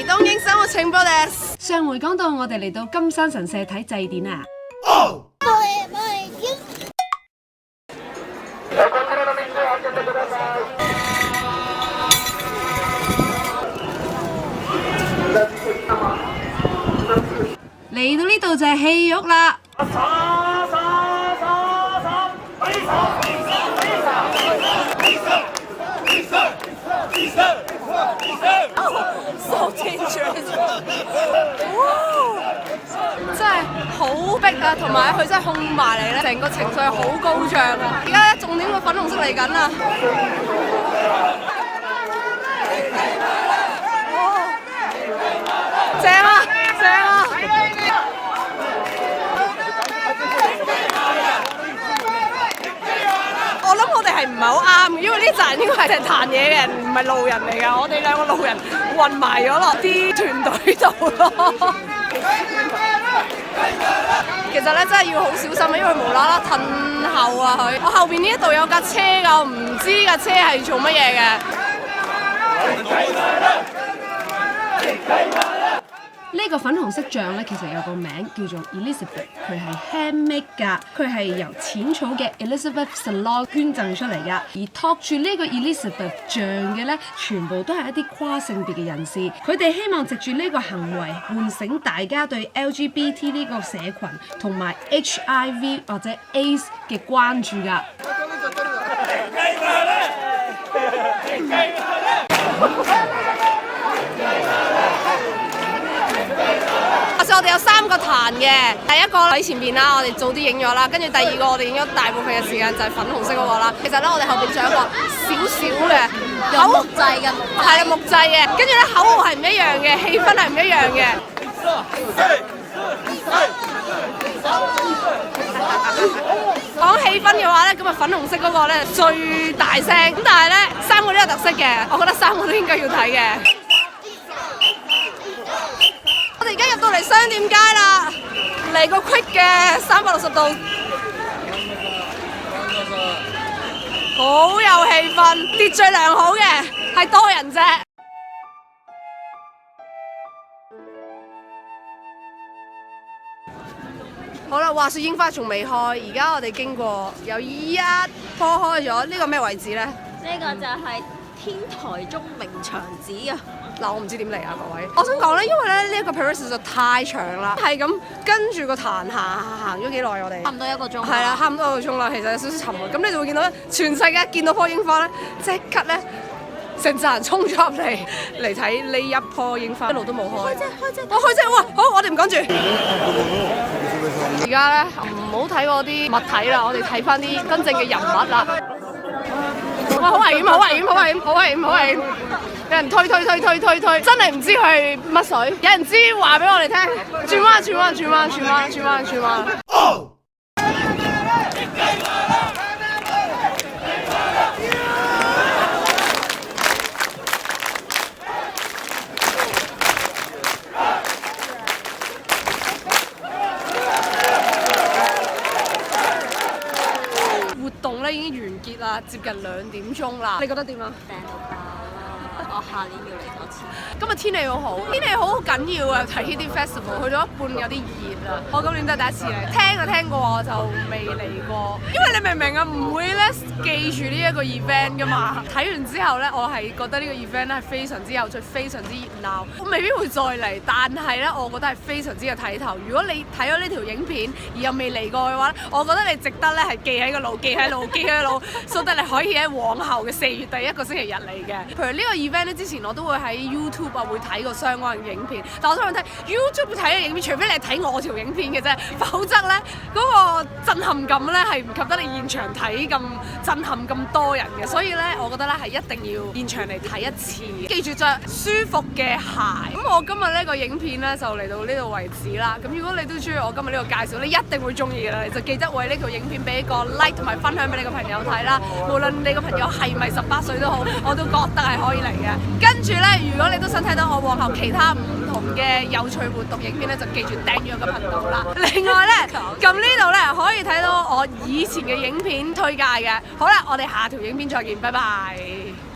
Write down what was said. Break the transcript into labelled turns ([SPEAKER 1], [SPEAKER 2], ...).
[SPEAKER 1] 東京生活情報です。
[SPEAKER 2] 上回講到我哋嚟到金山神社睇祭典啊。嚟到呢度就係戲肉啦。真係好逼啊，同埋佢真係控埋嚟咧，成個情緒係好高漲啊！而家重點個粉紅色嚟緊啊！正啊，正啊！我諗我哋係唔係好啱，因為呢扎人應該係彈嘢嘅人，唔係路人嚟㗎。我哋兩個路人混埋咗落啲團隊度咯。其實咧真係要好小心啊，因為無啦啦褪後啊佢。我後邊呢一度有架車㗎，我唔知架車係做乜嘢嘅。呢個粉紅色像咧，其實有個名叫做 Elizabeth， 佢係 handmade 㗎，佢係由淺草嘅 Elizabeth Salon 捐贈出嚟㗎。而托住呢個 Elizabeth 像嘅咧，全部都係一啲跨性別嘅人士，佢哋希望藉住呢個行為喚醒大家對 LGBT 呢個社群同埋 HIV 或者 AIDS 嘅關注㗎。我哋有3個壇嘅，第一個喺前邊啦，我哋早啲影咗啦，跟住第二個我哋影咗大部分嘅時間就係粉紅色嗰個啦。其實咧，我哋後邊仲有一個少少嘅口木製嘅，係啦木製嘅，跟住咧口號係唔一樣嘅，氣氛係唔一樣嘅。講氣氛嘅話咧，咁啊粉紅色嗰個咧最大聲，咁但係咧3個都有特色嘅，我覺得3個都應該要睇嘅。我哋而家入到嚟商店街啦，嚟個 quick 嘅360度，好有氣氛，秩序良好嘅，係多人啫。好啦，話說櫻花仲未開，而家我哋經過有一棵開咗，呢個咩位置咧？
[SPEAKER 3] 呢個就係天台中明牆子啊！
[SPEAKER 1] 嗱，我唔知點嚟啊，各位。我想講咧，因為咧呢一個 Paris 實在太長啦，係咁跟住個壇行咗幾耐，我哋
[SPEAKER 3] 差唔多1個鐘。
[SPEAKER 1] 係啦，差唔多1個鐘啦，其實有少少沉悶。咁你就會見到咧，全世界見到棵櫻花咧，即刻咧成扎人衝咗入嚟睇呢一棵櫻花，一路都冇開。開啫！我開啫！哇，好，我哋唔講住。而家咧唔好睇嗰啲物體啦，我哋睇翻啲真正嘅人物啦。哇！好危險！好危險！好危險！好危險！好危險！有人推，真係唔知佢係乜水。有人知話俾我哋聽，轉彎。活動咧已經完結啦，接近2點鐘啦。你覺得點啊？
[SPEAKER 3] 正到爆啦！我下年要嚟多次。
[SPEAKER 1] 今日天氣好好，天氣好緊要啊！睇呢啲 festival 去到一半有啲熱啊！我今年都係第一次嚟，聽就聽過，我就未嚟過。因為你明唔明啊？唔會咧記住呢一個 event 噶嘛。睇完之後咧，我係覺得呢個 event 咧係非常之有趣，非常之熱鬧。我未必會再嚟，但係咧，我覺得係非常之有睇頭。如果你睇咗呢條影片而又未嚟過嘅話咧，我覺得你值得咧係記喺個腦，記喺腦，所以你可以喺往後嘅4月第1個星期日嚟嘅。譬如呢個 event 咧，之前我都會喺 YouTube 啊會睇過相關嘅影片，但我想睇 YouTube 睇嘅影片，除非你係睇我條影片嘅啫，否則咧嗰個震撼感咧係唔及得你現場睇咁震撼咁多人嘅，所以咧我覺得咧係一定要現場嚟睇一次，記住着舒服嘅鞋。咁我今日呢個影片咧就嚟到呢度為止啦。咁如果你都中意我今日呢個介紹，你一定會中意嘅啦，你就記得為呢條影片俾一個 like 同埋分享俾你個朋友睇啦。無論你個朋友係咪18歲都好，我都覺得係可以嚟嘅。跟住咧，如果你都想睇到我往後其他唔同嘅有趣活動影片咧，就記住訂閱我個頻道啦。另外咧，撳呢度咧可以睇到我以前嘅影片推介嘅。好啦，我哋下條影片再見，拜拜。